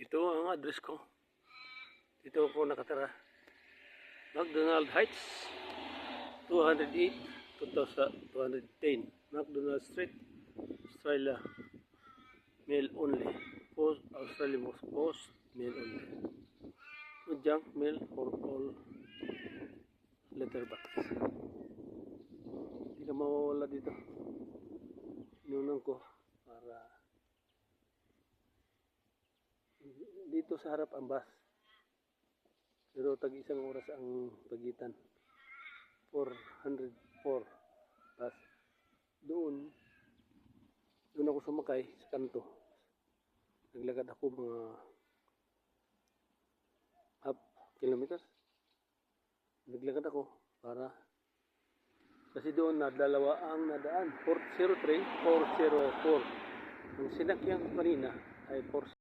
Ito ang address ko. Dito ako nakatira. McDonald Heights, 208 210. McDonald Street, Australia. Mail only. Post, Australia Post, mail only. No junk mail for all letterbox. Hindi ka mawawala dito. Inunan ko para dito sa harap ang bus. Pero tag-isang oras ang pagitan. 404 bus. Doon ako sumakay sa kanto. Naglakad ako mga half kilometers. Naglakad ako para kasi doon na dalawa ang nadaan. 403, 404. Ang sinakyan ko kanina ay 404.